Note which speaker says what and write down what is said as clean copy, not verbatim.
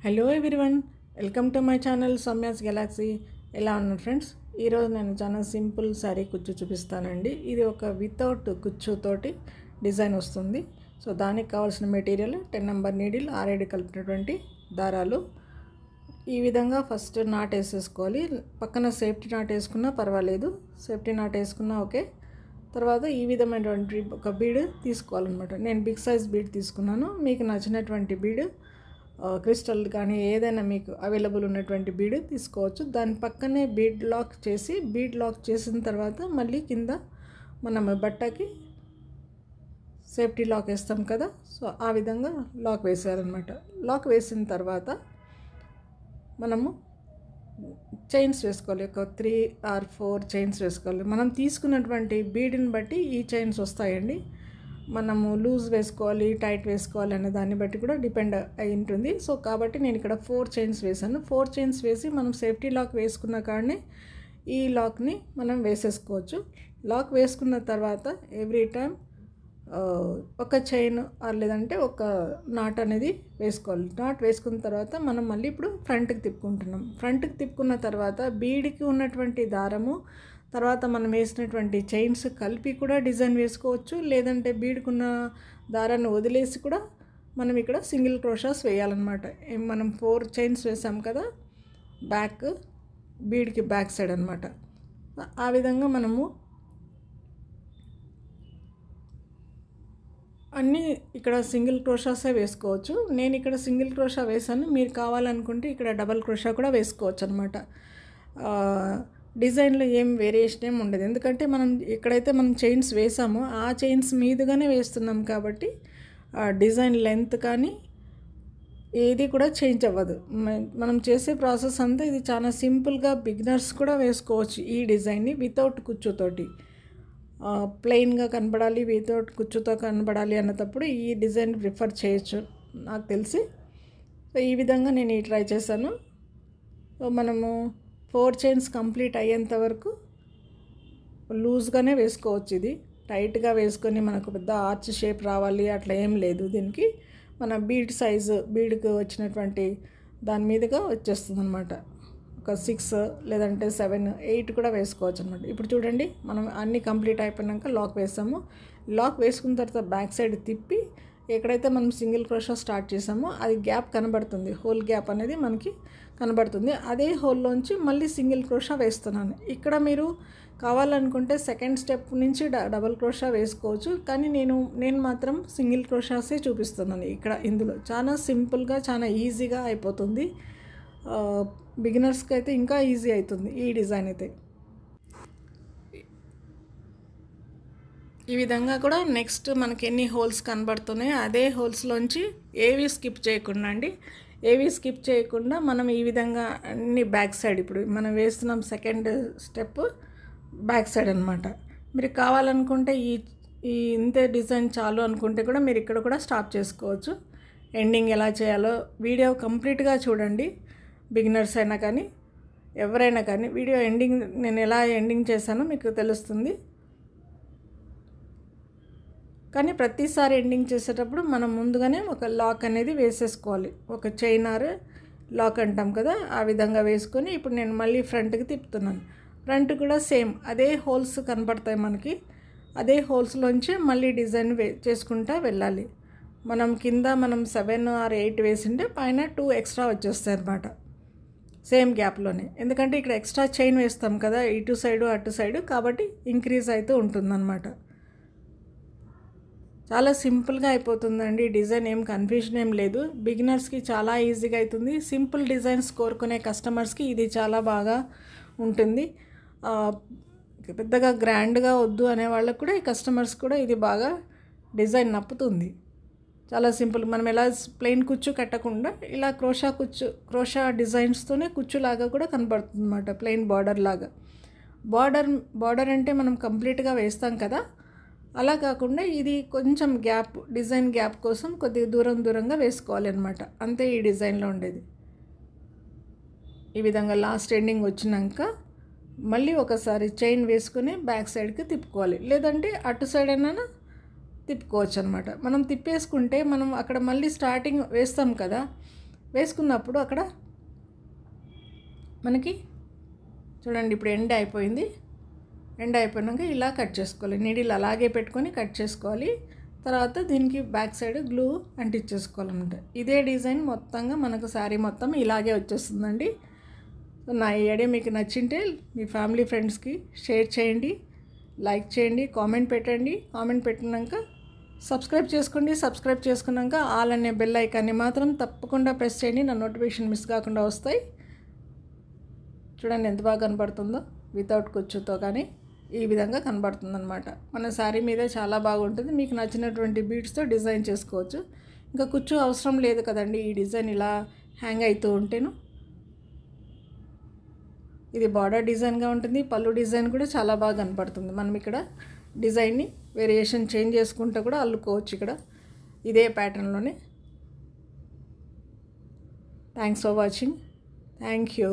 Speaker 1: Hello everyone, welcome to my channel Soumya's Galaxy. ఎలా ఉన్నారు friends? ఈరోజు నేను చాలా సింపుల్ శారీ కుచ్చు చూపిస్తానండి. ఇది ఒక వితౌట్ కుచ్చుతోటి డిజైన్ వస్తుంది. సో దానికి కావాల్సిన మెటీరియల్ 10 నెంబర్ నీడిల్, 6 కలిపినటువంటి దారాలు. ఈ విధంగా ఫస్ట్ నాట్ వేసేసుకోవాలి. పక్కన సేఫ్టీ నాట్ వేసుకున్నా పర్వాలేదు, సేఫ్టీ నాట్ వేసుకున్నా ఓకే. తర్వాత ఈ విధమైనటువంటి ఒక బీడ్ తీసుకోవాలన్నమాట. నేను బిగ్ సైజ్ బీడ్ తీసుకున్నాను. మీకు నచ్చినటువంటి బీడ్, క్రిస్టల్ కానీ ఏదైనా మీకు అవైలబుల్ ఉన్నటువంటి బీడ్ తీసుకోవచ్చు. దాని పక్కనే బీడ్ లాక్ చేసిన తర్వాత మళ్ళీ కింద మనం బట్టకి సేఫ్టీ లాక్ వేస్తాం కదా, సో ఆ విధంగా లాక్ వేసేయాలన్నమాట. లాక్ వేసిన తర్వాత మనము చైన్స్ వేసుకోవాలి. ఒక 3 or 4 చైన్స్ వేసుకోవాలి. మనం తీసుకున్నటువంటి బీడ్ని బట్టి ఈ చైన్స్ వస్తాయండి. మనము లూజ్ వేసుకోవాలి, టైట్ వేసుకోవాలి అనే దాన్ని బట్టి కూడా డిపెండ్ అయి ఉంటుంది. సో కాబట్టి నేను ఇక్కడ 4 చైన్స్ వేసాను. 4 చైన్స్ వేసి మనం సేఫ్టీ లాక్ వేసుకున్న కాడనే ఈ లాక్ని మనం వేసేసుకోవచ్చు. లాక్ వేసుకున్న తర్వాత ఎవ్రీ టైం ఒక చైన్ లేదంటే ఒక నాట్ అనేది వేసుకోవాలి. నాట్ వేసుకున్న తర్వాత మనం మళ్ళీ ఇప్పుడు ఫ్రంట్కి తిప్పుకుంటున్నాం. ఫ్రంట్కి తిప్పుకున్న తర్వాత బీడ్కి ఉన్నటువంటి దారము, తర్వాత మనం వేసినటువంటి చైన్స్ కలిపి కూడా డిజైన్ వేసుకోవచ్చు. లేదంటే బీడ్కున్న దారాన్ని వదిలేసి కూడా మనం ఇక్కడ సింగిల్ క్రోషాస్ వేయాలన్నమాట. మనం 4 చైన్స్ వేసాం కదా, బీడ్కి బ్యాక్ సైడ్ అనమాట. ఆ విధంగా మనము అన్నీ ఇక్కడ సింగిల్ క్రోషాసే వేసుకోవచ్చు. నేను ఇక్కడ సింగిల్ క్రోషా వేసాను. మీరు కావాలనుకుంటే ఇక్కడ డబల్ క్రోషా కూడా వేసుకోవచ్చు అనమాట. డిజైన్లో ఏం వేరియేషన్ ఏమి ఉండదు. ఎందుకంటే మనం ఎక్కడైతే మనం చైన్స్ వేసామో ఆ చైన్స్ మీదుగానే వేస్తున్నాం కాబట్టి డిజైన్ లెంత్ కానీ ఏది కూడా చేంజ్ అవ్వదు. మనం చేసే ప్రాసెస్ అంతా ఇది చాలా సింపుల్గా బిగినర్స్ కూడా వేసుకోవచ్చు. ఈ డిజైన్ని వితౌట్ కుచ్చుతోటి ప్లెయిన్గా కనబడాలి, వితౌట్ కుచ్చుతో కనబడాలి అన్నప్పుడు ఈ డిజైన్ ప్రిఫర్ చేయొచ్చు నాకు తెలిసి. సో ఈ విధంగా నేను ట్రై చేశాను. సో మనము 4 చైన్స్ కంప్లీట్ అయ్యేంత వరకు లూజ్గానే వేసుకోవచ్చు. ఇది టైట్గా వేసుకొని మనకు పెద్ద ఆర్చ్ షేప్ రావాలి అట్లా ఏం లేదు. దీనికి మన బీడ్ సైజు, బీడ్కి వచ్చినటువంటి దాని మీదుగా వచ్చేస్తుంది అనమాట. ఒక 6 లేదంటే 7, 8 కూడా వేసుకోవచ్చు అనమాట. ఇప్పుడు చూడండి, మనం అన్నీ కంప్లీట్ అయిపోయాక లాక్ వేసాము. లాక్ వేసుకున్న తర్వాత బ్యాక్ సైడ్ తిప్పి ఎక్కడైతే మనం సింగిల్ క్రోషా స్టార్ట్ చేసామో అది గ్యాప్ కనబడుతుంది, హోల్ గ్యాప్ అనేది మనకి కనబడుతుంది. అదే హోల్లోంచి మళ్ళీ సింగిల్ క్రోషా వేస్తున్నాను. ఇక్కడ మీరు కావాలనుకుంటే సెకండ్ స్టెప్ నుంచి డబల్ క్రోషా వేసుకోవచ్చు. కానీ నేను మాత్రం సింగిల్ క్రోషాసే చూపిస్తున్నాను ఇక్కడ. ఇందులో చాలా సింపుల్గా, చాలా ఈజీగా అయిపోతుంది. బిగినర్స్కి అయితే ఇంకా ఈజీ అవుతుంది ఈ డిజైన్ అయితే. ఈ విధంగా కూడా నెక్స్ట్ మనకి ఎన్ని హోల్స్ కనబడుతున్నాయో అదే హోల్స్లోంచి ఏవి స్కిప్ చేయకుండా మనం ఈ విధంగా అన్ని బ్యాక్ సైడ్, ఇప్పుడు మనం వేస్తున్నాం సెకండ్ స్టెప్ బ్యాక్ సైడ్ అనమాట. మీరు కావాలనుకుంటే ఈ ఇంతే డిజైన్ చాలు అనుకుంటే కూడా మీరు ఇక్కడ కూడా స్టాప్ చేసుకోవచ్చు. ఎండింగ్ ఎలా చేయాలో వీడియో కంప్లీట్గా చూడండి. బిగినర్స్ అయినా కానీ ఎవరైనా కానీ వీడియో ఎండింగ్ నేను ఎలా ఎండింగ్ చేశానో మీకు తెలుస్తుంది. కానీ ప్రతిసారి ఎండింగ్ చేసేటప్పుడు మనం ముందుగానే ఒక లాక్ అనేది వేసేసుకోవాలి. ఒక చైన్ ఆర్ లాక్ అంటాం కదా, ఆ విధంగా వేసుకొని ఇప్పుడు నేను మళ్ళీ ఫ్రంట్కి తిప్పుతున్నాను. ఫ్రంట్ కూడా సేమ్ అదే హోల్స్ కనపడతాయి మనకి. అదే హోల్స్లోంచి మళ్ళీ డిజైన్ చేసుకుంటా వెళ్ళాలి. మనం కింద 7 or 8 వేసింటే పైన 2 ఎక్స్ట్రా వచ్చేస్తాయి అన్నమాట, సేమ్ గ్యాప్లోనే. ఎందుకంటే ఇక్కడ ఎక్స్ట్రా చైన్ వేస్తాం కదా, ఇటు సైడు అటు సైడు, కాబట్టి ఇంక్రీజ్ అవుతూ ఉంటుందన్నమాట. చాలా సింపుల్గా అయిపోతుందండి డిజైన్. ఏం కన్ఫ్యూజన్ ఏం లేదు. బిగినర్స్కి చాలా ఈజీగా అవుతుంది. సింపుల్ డిజైన్స్ కోరుకునే కస్టమర్స్కి ఇది చాలా బాగా ఉంటుంది. పెద్దగా గ్రాండ్గా వద్దు అనే వాళ్ళకు కూడా, ఈ కస్టమర్స్ కూడా ఇది బాగా డిజైన్ నప్పుతుంది. చాలా సింపుల్. మనం ఎలా ప్లెయిన్ కుచ్చు కట్టకుండా ఇలా క్రోషా డిజైన్స్తోనే కుచ్చులాగా కూడా కనబడుతుంది అన్నమాట, ప్లెయిన్ బార్డర్ లాగా. బార్డర్ అంటే మనం కంప్లీట్గా వేస్తాం కదా, అలా కాకుండా ఇది కొంచెం గ్యాప్, డిజైన్ గ్యాప్ కోసం కొద్దిగా దూరంగా వేసుకోవాలి అనమాట. అంతే ఈ డిజైన్లో ఉండేది. ఈ విధంగా లాస్ట్ ఎండింగ్ వచ్చినాక మళ్ళీ ఒకసారి చైన్ వేసుకొని బ్యాక్ సైడ్కి తిప్పుకోవాలి. లేదంటే అటు సైడ్ అయినా తిప్పుకోవచ్చు అనమాట. మనం తిప్పేసుకుంటే మనం అక్కడ మళ్ళీ స్టార్టింగ్ వేస్తాం కదా, వేసుకున్నప్పుడు అక్కడ మనకి చూడండి ఇప్పుడు ఎండ్ అయిపోయింది. ఎండ్ అయిపోయినాక ఇలా కట్ చేసుకోవాలి. నీడిల్ అలాగే పెట్టుకొని కట్ చేసుకోవాలి. తర్వాత దీనికి బ్యాక్ సైడ్ గ్లూ అంటించేసుకోవాలన్నమాట. ఇదే డిజైన్ మొత్తంగా మనకు శారీ మొత్తం ఇలాగే వచ్చేస్తుందండి. నా ఈ ఐడియా మీకు నచ్చింటే మీ ఫ్యామిలీ ఫ్రెండ్స్కి షేర్ చేయండి, లైక్ చేయండి, కామెంట్ పెట్టండి. కామెంట్ పెట్టినాక సబ్స్క్రైబ్ చేసుకోండి. సబ్స్క్రైబ్ చేసుకున్నాక ఆల్ అనే బెల్ ఐకాన్ని మాత్రం తప్పకుండా ప్రెస్ చేయండి. నా నోటిఫికేషన్ మిస్ కాకుండా వస్తాయి. చూడండి ఎంత బాగా కనబడుతుందో, వితౌట్ కుచ్చుతో కానీ ఈ విధంగా కనబడుతుంది అనమాట. మన శారీ మీద చాలా బాగుంటుంది. మీకు నచ్చినటువంటి బీడ్స్తో డిజైన్ చేసుకోవచ్చు. ఇంకా కుచ్చు అవసరం లేదు కదండి, ఈ డిజైన్ ఇలా హ్యాంగ్ అవుతూ ఉంటేను. ఇది బార్డర్ డిజైన్గా ఉంటుంది. పళ్ళు డిజైన్ కూడా చాలా బాగా కనపడుతుంది. మనం ఇక్కడ డిజైన్ని వేరియేషన్ చేంజ్ చేసుకుంటూ కూడా అల్లుకోవచ్చు ఇక్కడ ఇదే ప్యాటర్న్లోనే. Thanks for watching. Thank you.